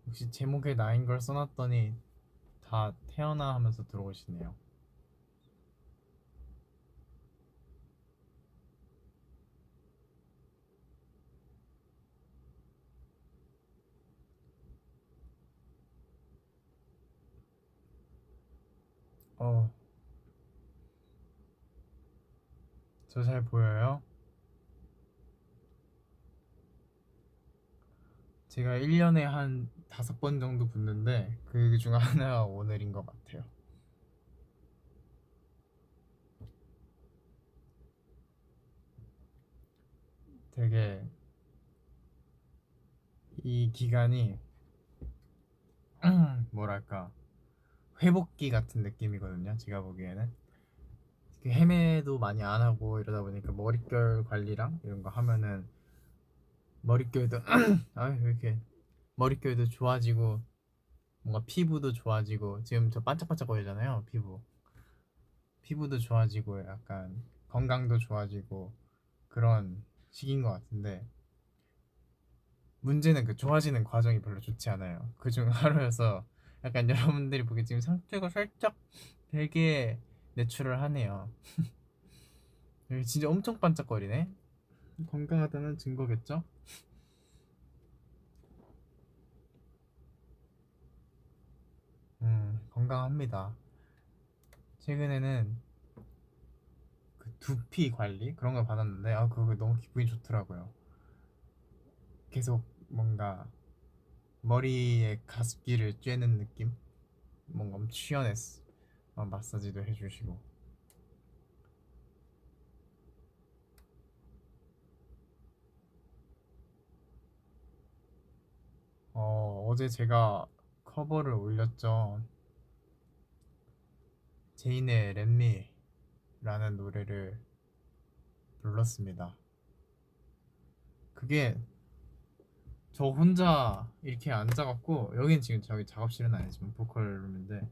혹시 제목에 나인 걸 써놨더니 다 태어나 하면서 들어오시네요. 어, 저 잘 보여요? 제가 1년에 한 5번 정도 붙는데 그 중 하나가 오늘인 것 같아요. 되게 이 기간이 뭐랄까 회복기 같은 느낌이거든요. 제가 보기에는 헤매도 많이 안 하고 이러다 보니까 머릿결 관리랑 이런 거 하면은 머릿결도 아왜 이렇게 머릿결도 좋아지고 뭔가 피부도 좋아지고 지금 저 반짝반짝거리잖아요. 피부도 좋아지고 약간 건강도 좋아지고 그런 시기인 것 같은데 문제는 그 좋아지는 과정이 별로 좋지 않아요. 그중 하루여서 약간 여러분들이 보기 지금 상태가 살짝 되게 내추럴 하네요. 여기 진짜 엄청 반짝거리네. 건강하다는 증거겠죠? 건강합니다. 최근에는 그 두피 관리 그런 걸 받았는데 아 그거 너무 기분이 좋더라고요. 계속 뭔가 머리에 가습기를 쬐는 느낌? 뭔가 엄청 시원했어. 마사지도 해주시고. 어제 제가 커버를 올렸죠. 제인의 렛미라는 노래를 불렀습니다. 그게 저 혼자 이렇게 앉아갖고 여긴 지금 저기 작업실은 아니지만 보컬룸인데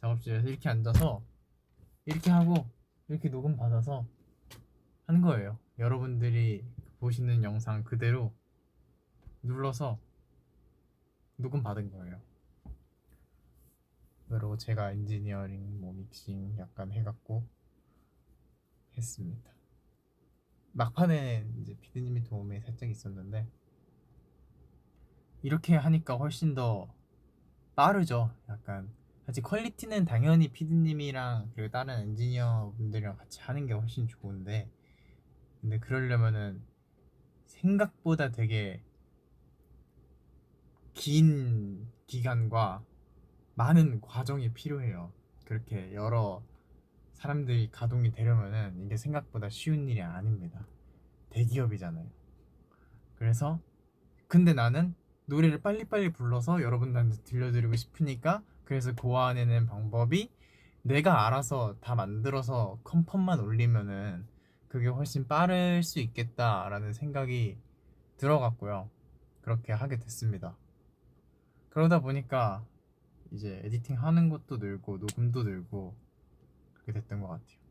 작업실에서 이렇게 앉아서 이렇게 하고 이렇게 녹음 받아서 한 거예요. 여러분들이 보시는 영상 그대로 눌러서 녹음 받은 거예요. 그리고 제가 엔지니어링, 뭐 믹싱 약간 해갖고 했습니다. 막판에 이제 피디님이 도움이 살짝 있었는데 이렇게 하니까 훨씬 더 빠르죠. 약간 사실 퀄리티는 당연히 피디님이랑 그리고 다른 엔지니어 분들이랑 같이 하는 게 훨씬 좋은데 근데 그러려면은 생각보다 되게 긴 기간과 많은 과정이 필요해요. 그렇게 여러 사람들이 가동이 되려면은 이게 생각보다 쉬운 일이 아닙니다. 대기업이잖아요. 그래서 근데 나는 노래를 빨리빨리 불러서 여러분들한테 들려드리고 싶으니까 그래서 고안해낸 방법이 내가 알아서 다 만들어서 컨펌만 올리면은 그게 훨씬 빠를 수 있겠다라는 생각이 들어갔고요. 그렇게 하게 됐습니다. 그러다 보니까 이제 에디팅 하는 것도 늘고 녹음도 늘고 그렇게 됐던 것 같아요.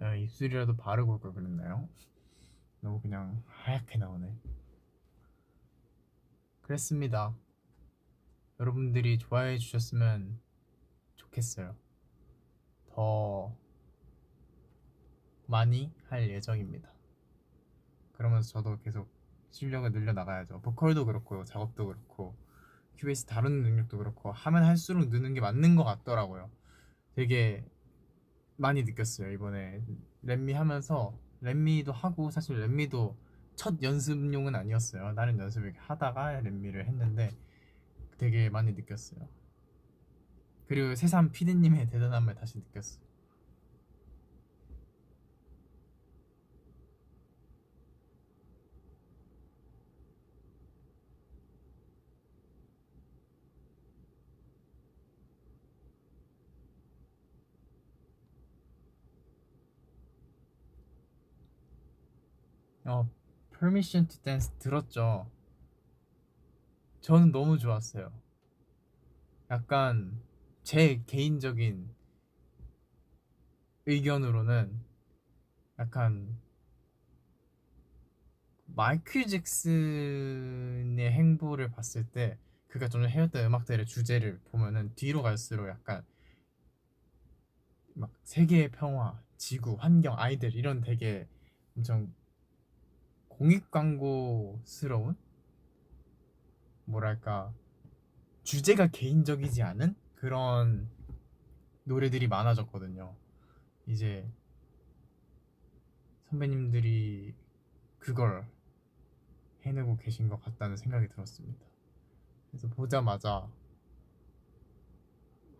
야, 입술이라도 바르고 올 걸 그랬나요? 너무 그냥 하얗게 나오네. 그랬습니다. 여러분들이 좋아해 주셨으면 좋겠어요. 더 많이 할 예정입니다. 그러면서 저도 계속 실력을 늘려 나가야죠. 보컬도 그렇고 작업도 그렇고 큐베이스 다루는 능력도 그렇고 하면 할수록 느는 게 맞는 것 같더라고요. 되게 많이 느꼈어요. 이번에 렛미 하면서 렛미도 하고 사실 렛미도 첫 연습용은 아니었어요. 다른 연습을 하다가 렛미를 했는데 되게 많이 느꼈어요. 그리고 새삼 피디님의 대단함을 다시 느꼈어요. Permission to Dance 들었죠? 저는 너무 좋았어요. 약간 제 개인적인 의견으로는 약간 마이클 잭슨의 행보를 봤을 때 그가 좀 해왔던 음악들의 주제를 보면은 뒤로 갈수록 약간 막 세계의 평화, 지구, 환경, 아이들 이런 되게 엄청 공익 광고스러운 뭐랄까 주제가 개인적이지 않은 그런 노래들이 많아졌거든요. 이제 선배님들이 그걸 해내고 계신 것 같다는 생각이 들었습니다. 그래서 보자마자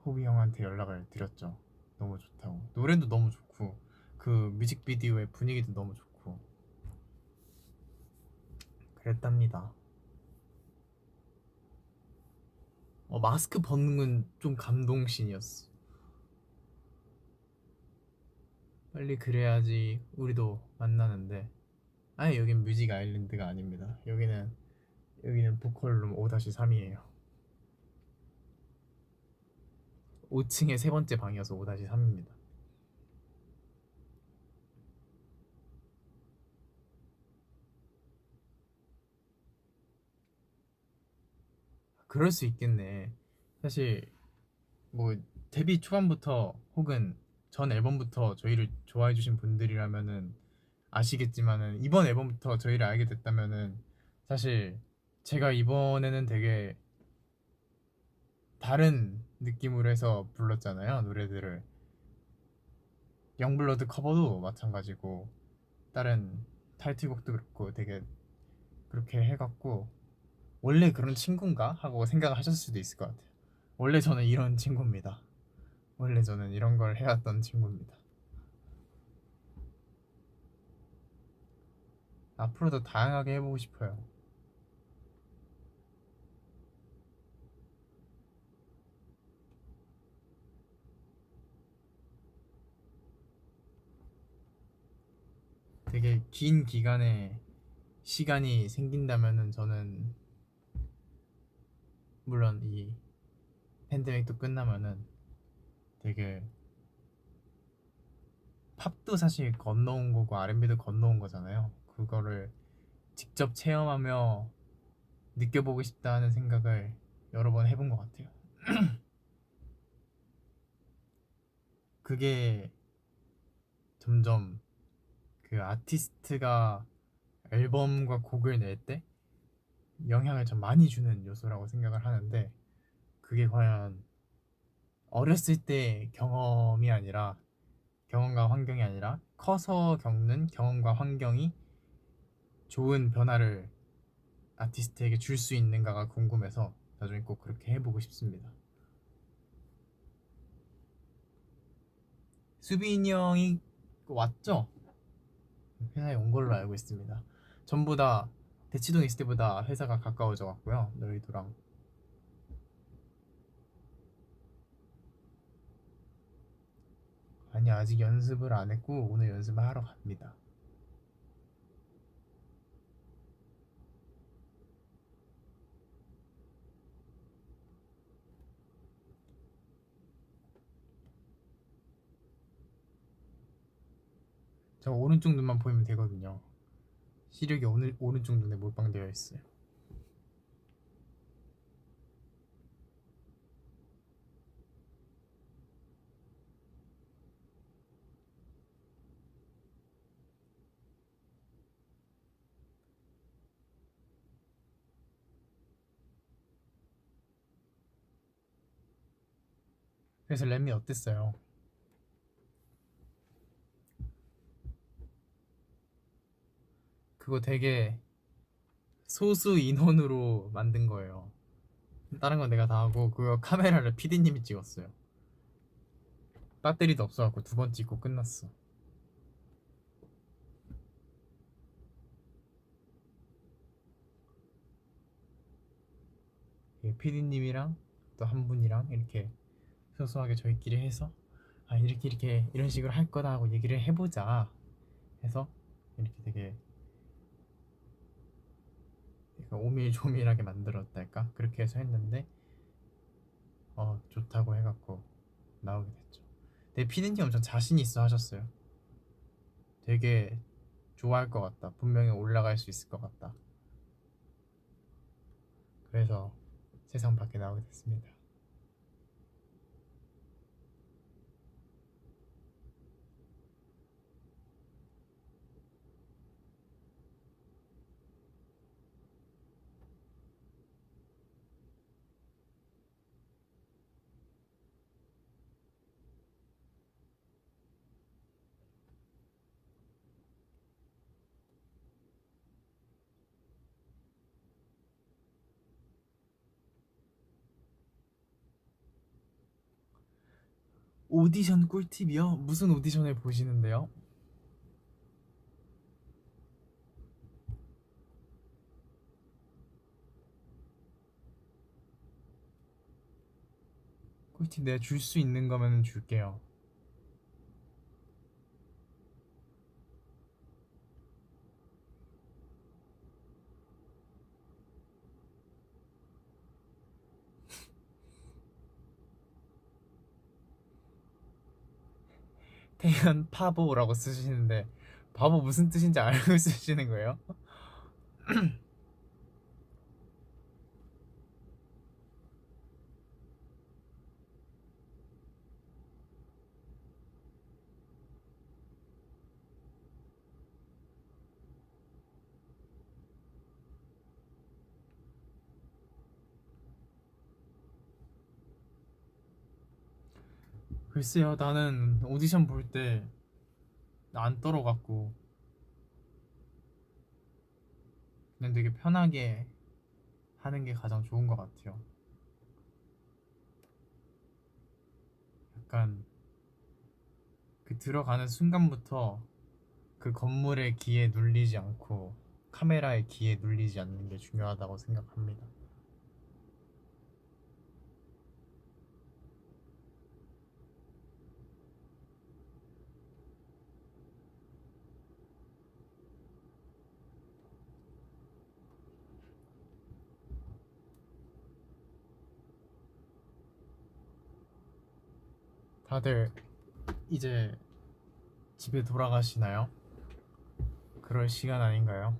호비 형한테 연락을 드렸죠. 너무 좋다고. 노래도 너무 좋고 그 뮤직비디오의 분위기도 너무 좋고 그랬답니다. 마스크 벗는 건 좀 감동신이었어. 빨리 그래야지 우리도 만나는데 아니 여긴 뮤직 아일랜드가 아닙니다. 여기는 보컬룸 5-3이에요. 5층의 세 번째 방이어서 5-3입니다. 그럴 수 있겠네. 사실 뭐 데뷔 초반부터 혹은 전 앨범부터 저희를 좋아해 주신 분들이라면은 아시겠지만은 이번 앨범부터 저희를 알게 됐다면은 사실 제가 이번에는 되게 다른 느낌으로 해서 불렀잖아요 노래들을. 영블러드 커버도 마찬가지고 다른 타이틀곡도 그렇고 되게 그렇게 해갖고 원래 그런 친구인가 하고 생각을 하셨을 수도 있을 것 같아요. 원래 저는 이런 친구입니다. 원래 저는 이런 걸 해왔던 친구입니다. 앞으로도 다양하게 해보고 싶어요. 되게 긴 기간에 시간이 생긴다면은 저는 물론 이 팬데믹도 끝나면은 되게 팝도 사실 건너온 거고 R&B도 건너온 거잖아요. 그거를 직접 체험하며 느껴보고 싶다는 생각을 여러 번 해본 것 같아요. 그게 점점 그 아티스트가 앨범과 곡을 낼 때 영향을 좀 많이 주는 요소라고 생각을 하는데 그게 과연 어렸을 때 경험과 환경이 아니라 커서 겪는 경험과 환경이 좋은 변화를 아티스트에게 줄 수 있는가가 궁금해서 나중에 꼭 그렇게 해보고 싶습니다. 수빈이 형이 왔죠? 회사에 온 걸로 알고 있습니다. 전부 다 대치동에 있을 때보다 회사가 가까워져 갔고요. 여의도랑. 아니 아직 연습을 안 했고 오늘 연습을 하러 갑니다. 저 오른쪽 눈만 보이면 되거든요. 시력이 오늘 오른쪽 눈에 몰빵되어 있어요. 그래서 램미 어땠어요? 그거 되게 소수 인원으로 만든 거예요. 다른 건 내가 다 하고 그거 카메라를 PD님이 찍었어요. 배터리도 없어갖고 두 번 찍고 끝났어. PD님이랑 또 한 분이랑 이렇게 소소하게 저희끼리 해서 아 이렇게 이런 식으로 할 거다 하고 얘기를 해보자 해서 이렇게 되게 오밀조밀하게 만들었달까 그렇게 해서 했는데 좋다고 해갖고 나오게 됐죠. 근데 피디님 엄청 자신 있어 하셨어요. 되게 좋아할 것 같다. 분명히 올라갈 수 있을 것 같다. 그래서 세상 밖에 나오게 됐습니다. 오디션 꿀팁이요? 무슨 오디션을 보시는데요? 꿀팁 내가 줄 수 있는 거면 줄게요. 태연 파보라고 쓰시는데 바보 무슨 뜻인지 알고 쓰시는 거예요? 글쎄요, 나는 오디션 볼 때 안 떨어갖고 그냥 되게 편하게 하는 게 가장 좋은 것 같아요. 약간 그 들어가는 순간부터 그 건물의 기에 눌리지 않고 카메라의 기에 눌리지 않는 게 중요하다고 생각합니다. 다들 이제 집에 돌아가시나요? 그럴 시간 아닌가요?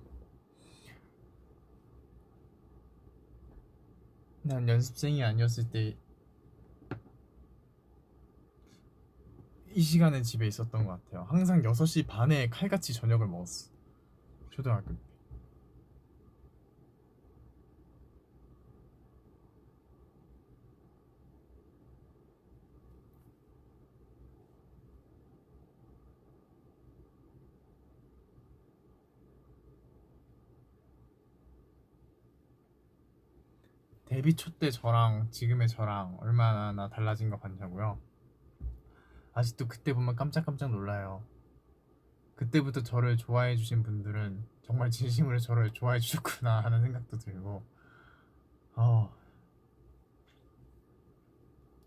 난 연습생이 아니었을 때 이 시간에 집에 있었던 것 같아요. 항상 6시 반에 칼같이 저녁을 먹었어. 초등학교 때. 데뷔 초 때 저랑 지금의 저랑 얼마나 달라진 거 같냐고요? 아직도 그때 보면 깜짝깜짝 놀라요. 그때부터 저를 좋아해 주신 분들은 정말 진심으로 저를 좋아해 주셨구나 하는 생각도 들고 어,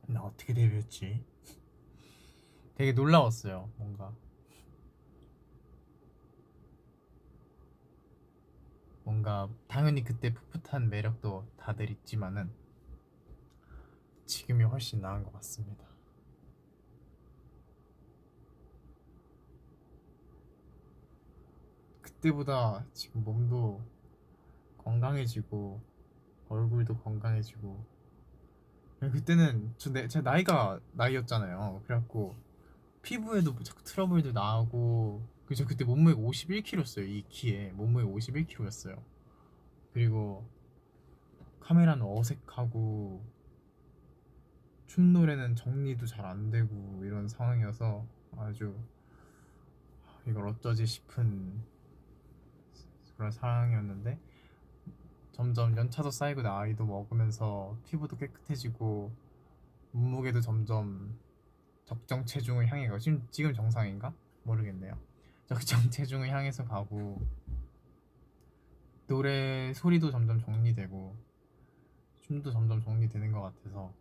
나 어떻게 데뷔했지? 되게 놀라웠어요. 뭔가 당연히 그때 풋풋한 매력도 다들 있지만은 지금이 훨씬 나은 것 같습니다. 그때보다 지금 몸도 건강해지고 얼굴도 건강해지고 그때는 제 나이가 나이였잖아요. 그래갖고 피부에도 자꾸 트러블도 나고 그저 그때 몸무게가 51kg였어요. 이 키에 몸무게 51kg였어요. 그리고 카메라는 어색하고 춤 노래는 정리도 잘 안 되고 이런 상황이어서 아주 이걸 어쩌지 싶은 그런 상황이었는데 점점 연차도 쌓이고 나이도 먹으면서 피부도 깨끗해지고 몸무게도 점점 적정 체중을 향해 가고 지금 정상인가? 모르겠네요. 적정 체중을 향해서 가고 노래 소리도 점점 정리되고 춤도 점점 정리되는 것 같아서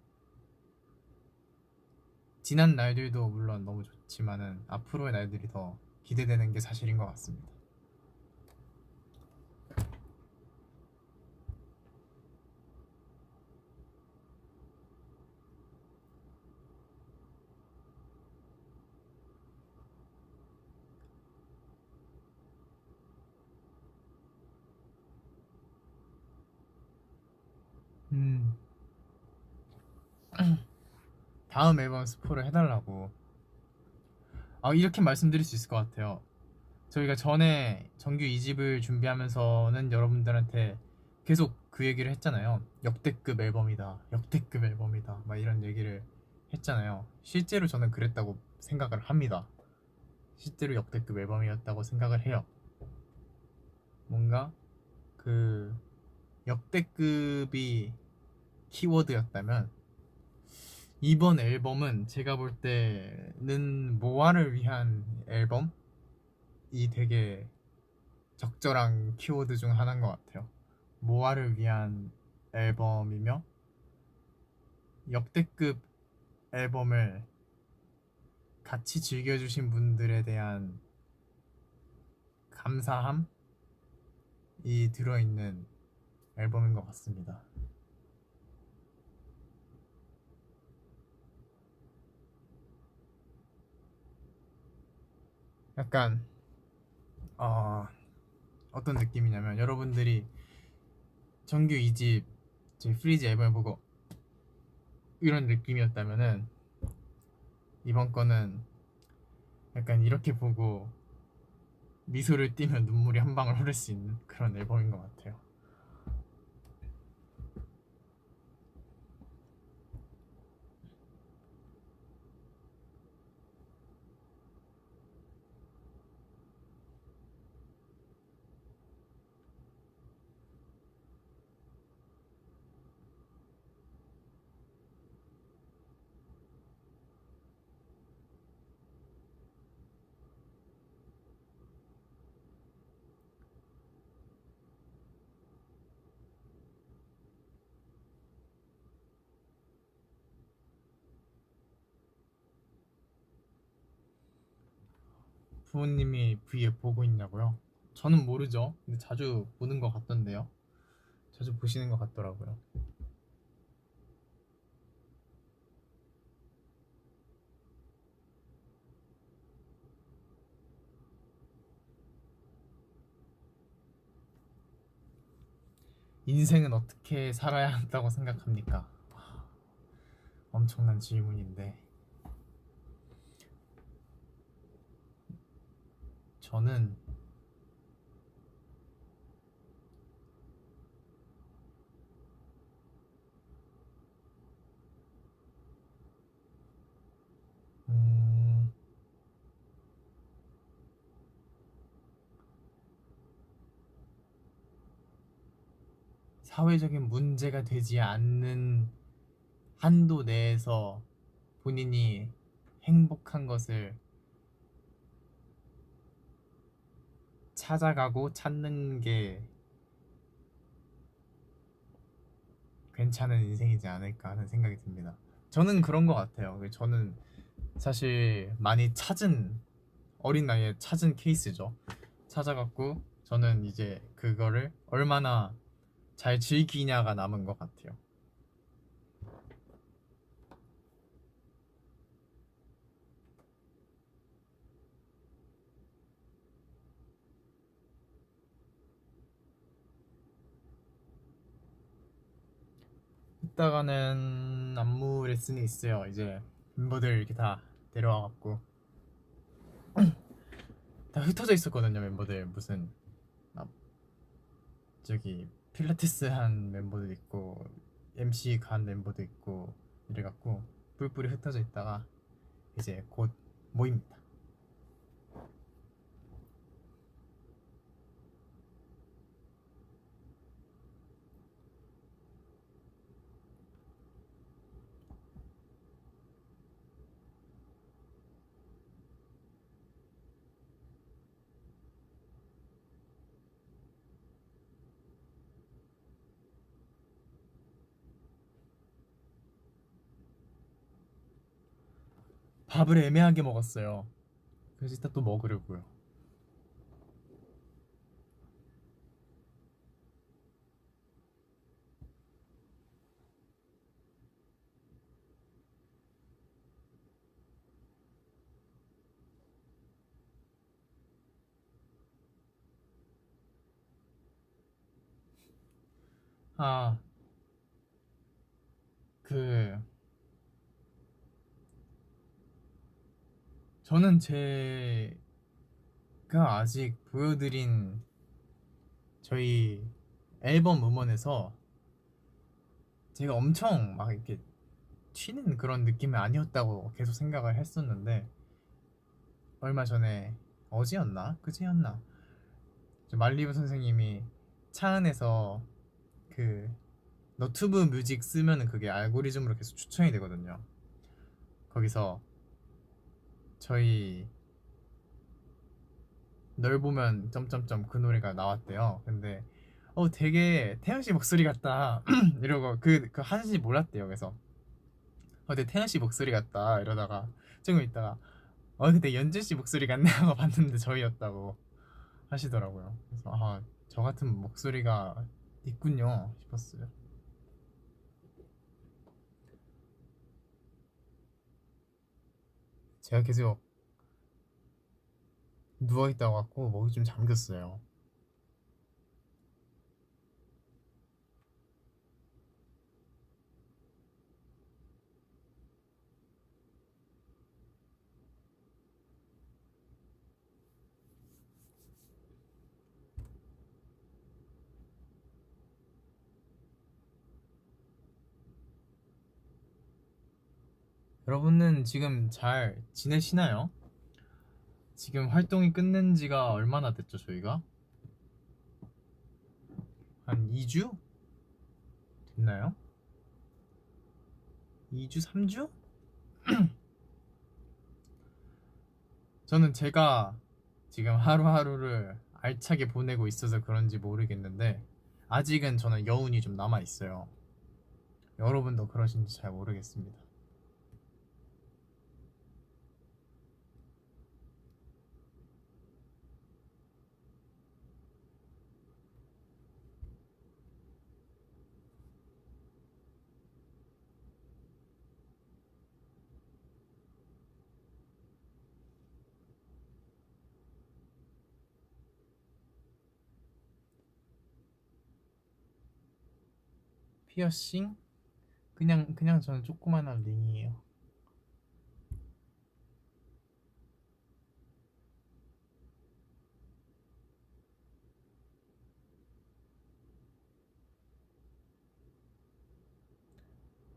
지난 날들도 물론 너무 좋지만은 앞으로의 날들이 더 기대되는 게 사실인 것 같습니다. 음, 다음 앨범 스포를 해달라고. 이렇게 말씀드릴 수 있을 것 같아요. 저희가 전에 정규 2집을 준비하면서는 여러분들한테 계속 그 얘기를 했잖아요. 역대급 앨범이다. 역대급 앨범이다. 막 이런 얘기를 했잖아요. 실제로 저는 그랬다고 생각을 합니다. 실제로 역대급 앨범이었다고 생각을 해요. 뭔가 그 역대급이 키워드였다면 이번 앨범은 제가 볼 때는 모아를 위한 앨범이 되게 적절한 키워드 중 하나인 것 같아요. 모아를 위한 앨범이며 역대급 앨범을 같이 즐겨주신 분들에 대한 감사함이 들어있는 앨범인 것 같습니다. 약간 어떤 느낌이냐면 여러분들이 정규 2집 제 프리즈 앨범을 보고 이런 느낌이었다면은 이번 거는 약간 이렇게 보고 미소를 띠면 눈물이 한 방울 흐를 수 있는 그런 앨범인 것 같아요. 부모님이 V에 보고 있냐고요? 저는 모르죠. 근데 자주 보는 것 같던데요. 자주 보시는 것 같더라고요. 인생은 어떻게 살아야 한다고 생각합니까? 엄청난 질문인데 저는 음, 사회적인 문제가 되지 않는 한도 내에서 본인이 행복한 것을 찾아가고 찾는 게 괜찮은 인생이지 않을까 하는 생각이 듭니다. 저는 그런 것 같아요. 저는 사실 많이 찾은 어린 나이에 찾은 케이스죠. 찾아갖고 저는 이제 그거를 얼마나 잘 즐기냐가 남은 것 같아요. 이따가는 안무 레슨이 있어요. 이제 멤버들 이렇게 다 데려와갖고 다 흩어져 있었거든요. 멤버들 무슨 아, 저기 필라테스 한 멤버도 있고 MC 간 멤버도 있고 이래갖고 뿔뿔이 흩어져 있다가 이제 곧 모입니다. 밥을 애매하게 먹었어요. 그래서 이따 또 먹으려고요. 아, 저는 제가 아직 보여드린 저희 앨범 음원에서 제가 엄청 막 이렇게 튀는 그런 느낌이 아니었다고 계속 생각을 했었는데, 얼마 전에 어제였나 그제였나 말리부 선생님이 차 안에서 그 너튜브 뮤직 쓰면은 그게 알고리즘으로 계속 추천이 되거든요. 거기서 저희 널 보면 점점점 그 노래가 나왔대요. 근데 되게 태연 씨 목소리 같다 이러고 그 하는지 몰랐대요. 그래서 근데 태연 씨 목소리 같다 이러다가 조금 있다가 근데 연준 씨 목소리 같네 하고 봤는데 저희였다고 하시더라고요. 그래서 저 같은 목소리가 있군요 싶었어요. 제가 계속 누워있다 갖고 목이 좀 잠겼어요. 여러분은 지금 잘 지내시나요? 지금 활동이 끝낸 지가 얼마나 됐죠, 저희가? 한 2주? 됐나요? 2주, 3주? 저는 제가 지금 하루하루를 알차게 보내고 있어서 그런지 모르겠는데, 아직은 저는 여운이 좀 남아있어요. 여러분도 그러신지 잘 모르겠습니다. 피어싱? 그냥 저는 조그만한 링이에요.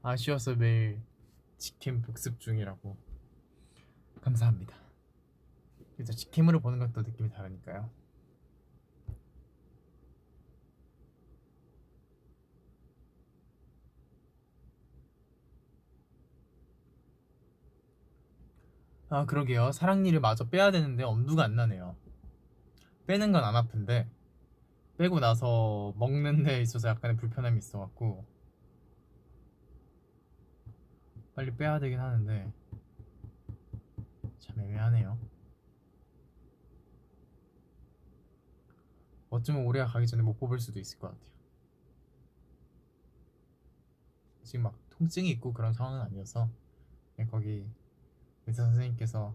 아쉬워서 매일 직캠 복습 중이라고. 감사합니다. 그래서 직캠으로 보는 것도 느낌이 다르니까요. 그러게요. 사랑니를 마저 빼야 되는데 엄두가 안 나네요. 빼는 건 안 아픈데 빼고 나서 먹는 데 있어서 약간의 불편함이 있어갖고 빨리 빼야 되긴 하는데 참 애매하네요. 어쩌면 올해가 가기 전에 못 뽑을 수도 있을 것 같아요. 지금 막 통증이 있고 그런 상황은 아니어서 그냥 거기 의사 선생님께서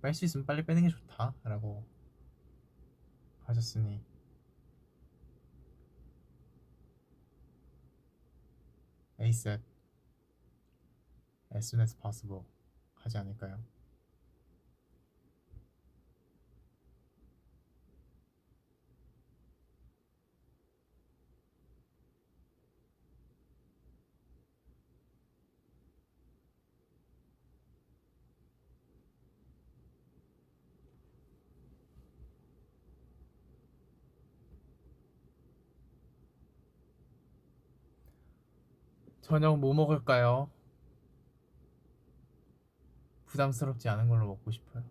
뺄 수 있으면 빨리 빼는 게 좋다라고 하셨으니 ASAP, as soon as possible 하지 않을까요? 저녁 뭐 먹을까요? 부담스럽지 않은 걸로 먹고 싶어요.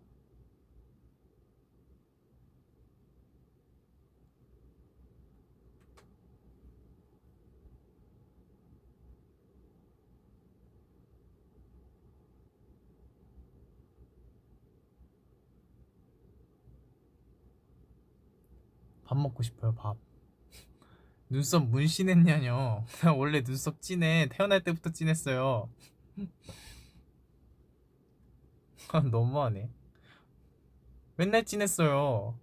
밥 먹고 싶어요. 밥. 눈썹 문신했냐뇨. 나 원래 눈썹 진해. 태어날 때부터 진했어요. 너무하네. 맨날 진했어요.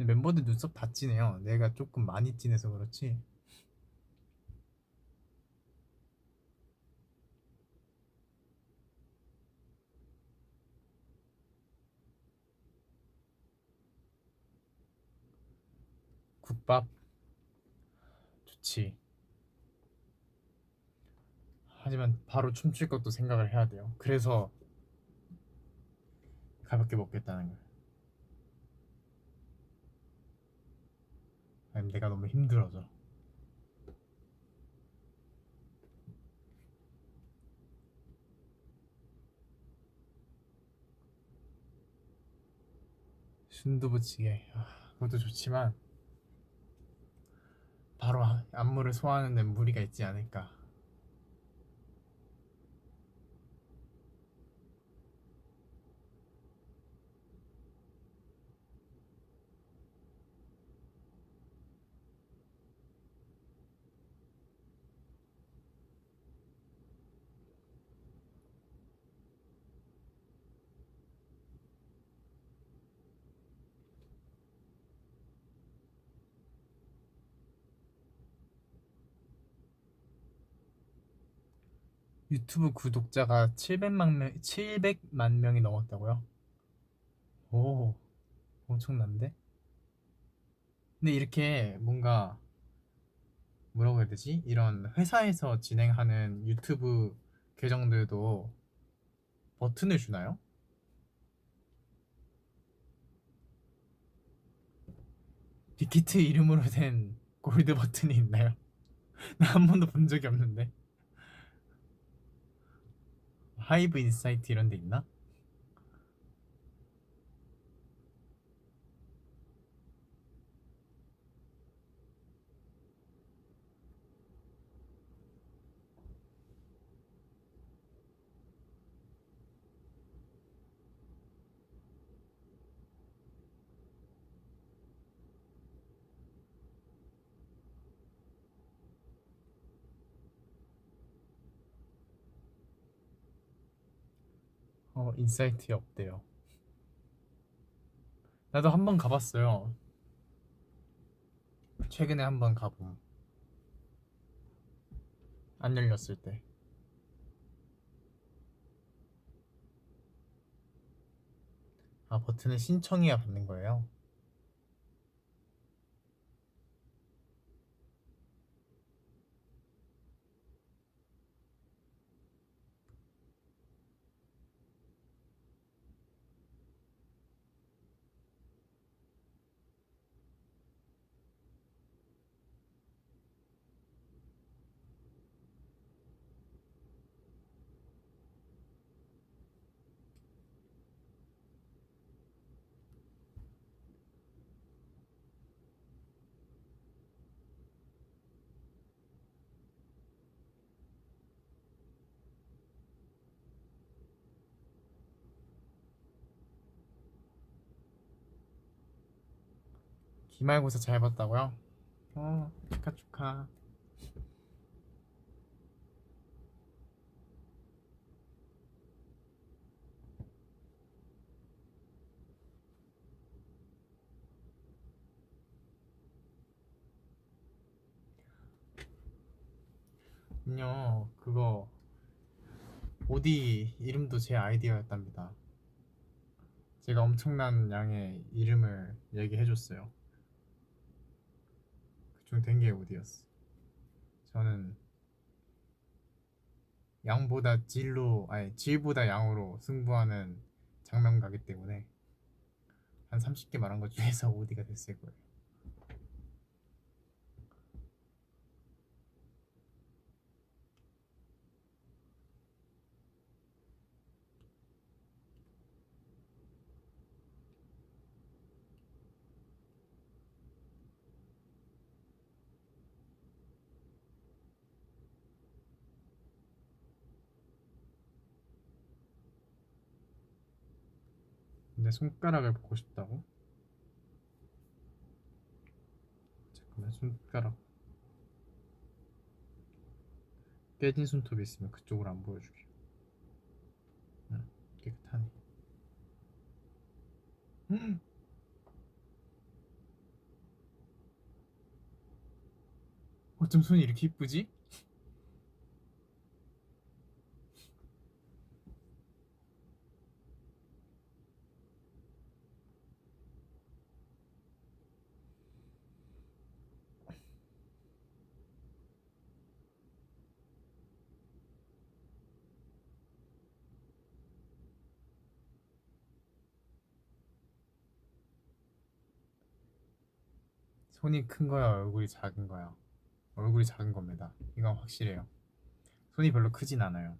멤버들 눈썹 다 진해요. 내가 조금 많이 진해서 그렇지. 국밥 좋지. 하지만 바로 춤출 것도 생각을 해야 돼요. 그래서 가볍게 먹겠다는 거예요. 아니면 내가 너무 힘들어져. 순두부찌개 그것도 좋지만 바로 안무를 소화하는 데 무리가 있지 않을까. 유튜브 구독자가 700만 명이 넘었다고요? 오, 엄청난데? 근데 이렇게 뭔가 뭐라고 해야 되지? 이런 회사에서 진행하는 유튜브 계정들도 버튼을 주나요? 빅히트 이름으로 된 골드 버튼이 있나요? 나 한 번도 본 적이 없는데. 하이브 인사이트 이런 데 있나? 인사이트에 없대요. 나도 한 번 가봤어요. 최근에 한 번 가봄. 안 열렸을 때. 아, 버튼을 신청해야 받는 거예요? 기말고사 잘 봤다고요? 축하 축하. 아니요, 그거 오디 이름도 제 아이디어였답니다. 제가 엄청난 양의 이름을 얘기해줬어요. 그중 된 게 오디였어. 저는 양보다 질로, 아니 질보다 양으로 승부하는 장면가기 때문에 한 30개 말한 것 중에서 오디가 됐을 거예요. 근데 손가락을 보고 싶다고? 잠깐만, 손가락 깨진 손톱이 있으면 그쪽으로 안 보여주게. 응, 깨끗하네. 어쩜 손이 이렇게 이쁘지? 손이 큰 거야, 얼굴이 작은 거야? 얼굴이 작은 겁니다. 이건 확실해요. 손이 별로 크진 않아요.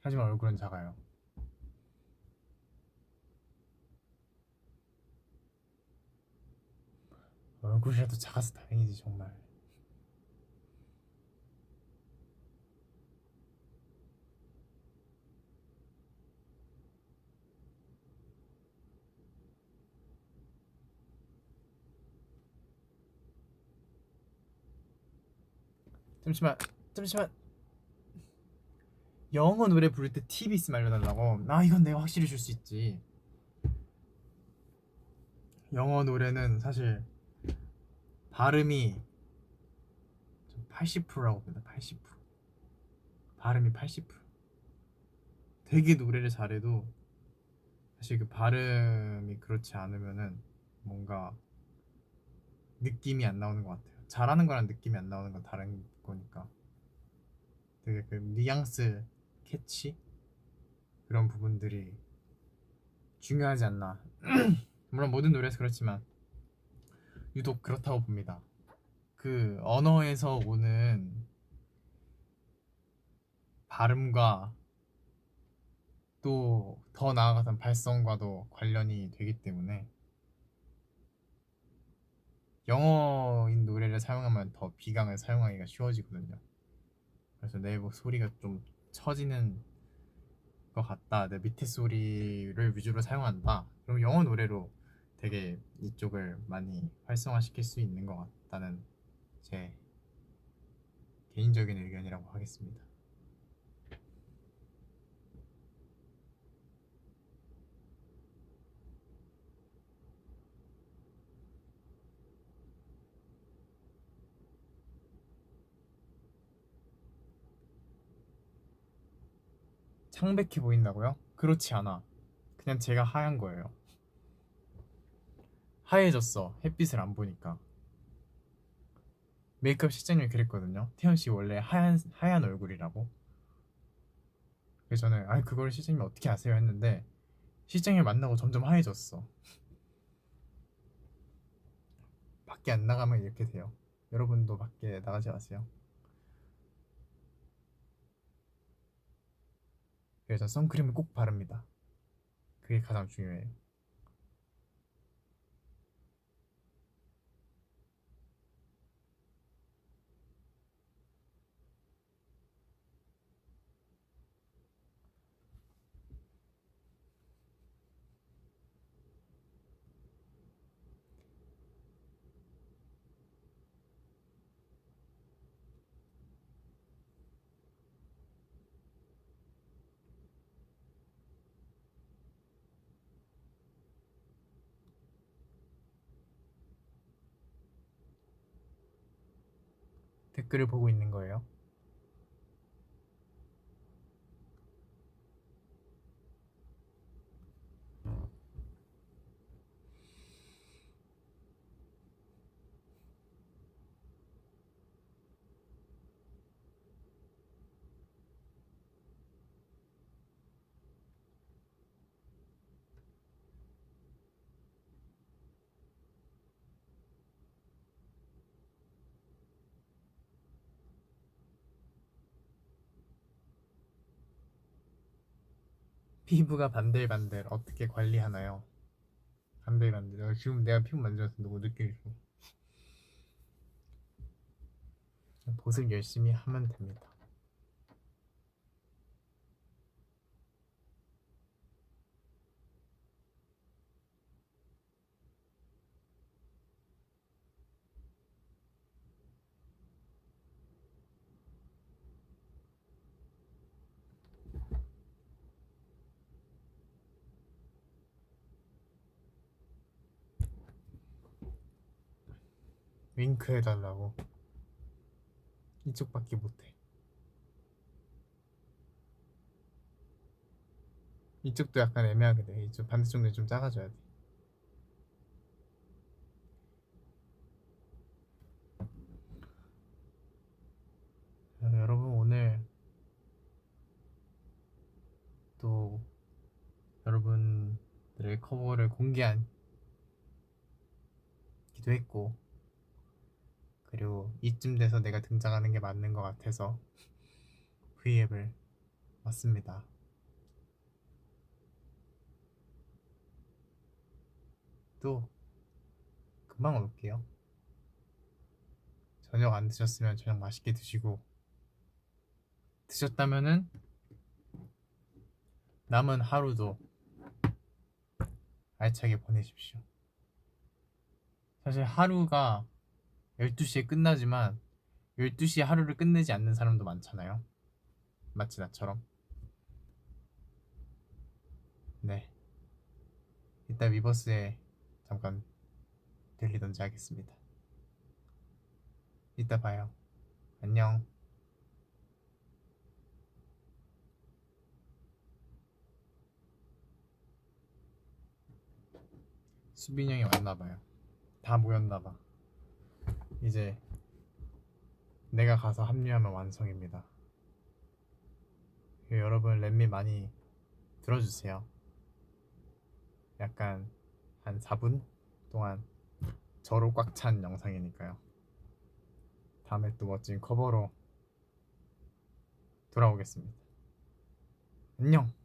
하지만 얼굴은 작아요. 얼굴이라도 작아서 다행이지 정말. 잠시만, 잠시만. 영어 노래 부를 때 팁 있으면 알려달라고. 이건 내가 확실히 줄 수 있지. 영어 노래는 사실 발음이 80%라고 봅니다. 80%. 발음이 80%. 되게 노래를 잘해도 사실 그 발음이 그렇지 않으면은 뭔가 느낌이 안 나오는 것 같아요. 잘하는 거랑 느낌이 안 나오는 건 다른 거니까. 되게 그 뉘앙스, 캐치 그런 부분들이 중요하지 않나. 물론 모든 노래에서 그렇지만 유독 그렇다고 봅니다. 그 언어에서 오는 발음과 또 더 나아가선 발성과도 관련이 되기 때문에 영어인 노래를 사용하면 더 비강을 사용하기가 쉬워지거든요. 그래서 내 목소리가 좀 처지는 것 같다, 내 밑에 소리를 위주로 사용한다, 그럼 영어 노래로 되게 이쪽을 많이 활성화시킬 수 있는 것 같다는 제 개인적인 의견이라고 하겠습니다. 창백해 보인다고요? 그렇지 않아. 그냥 제가 하얀 거예요. 하얘졌어, 햇빛을 안 보니까. 메이크업 실장님이 그랬거든요. 태연 씨 원래 하얀 얼굴이라고. 그래서 저는 그걸 실장님이 어떻게 아세요 했는데 실장님을 만나고 점점 하얘졌어. 밖에 안 나가면 이렇게 돼요. 여러분도 밖에 나가지 마세요. 그래서 선크림을 꼭 바릅니다. 그게 가장 중요해요. 댓글을 보고 있는 거예요. 피부가 반들반들 어떻게 관리하나요? 반들반들. 지금 내가 피부 만져서 누구 느끼고 보습 열심히 하면 됩니다. 윙크 해달라고. 이쪽밖에 못해. 이쪽도 약간 애매하게 돼. 이쪽 반대쪽 눈이 좀 작아져야 돼. 여러분 오늘 또 여러분들의 커버를 공개한 기도 했고, 그리고 이쯤 돼서 내가 등장하는 게 맞는 것 같아서 V앱을 왔습니다. 또 금방 올게요. 저녁 안 드셨으면 저녁 맛있게 드시고, 드셨다면은 남은 하루도 알차게 보내십시오. 사실 하루가 12시에 끝나지만 12시에 하루를 끝내지 않는 사람도 많잖아요. 마치 나처럼. 네, 이따 위버스에 잠깐 들리던지 하겠습니다. 이따 봐요. 안녕. 수빈이 형이 왔나봐요. 다 모였나봐. 이제 내가 가서 합류하면 완성입니다. 여러분 렛미 많이 들어주세요. 약간 한 4분 동안 저로 꽉 찬 영상이니까요. 다음에 또 멋진 커버로 돌아오겠습니다. 안녕.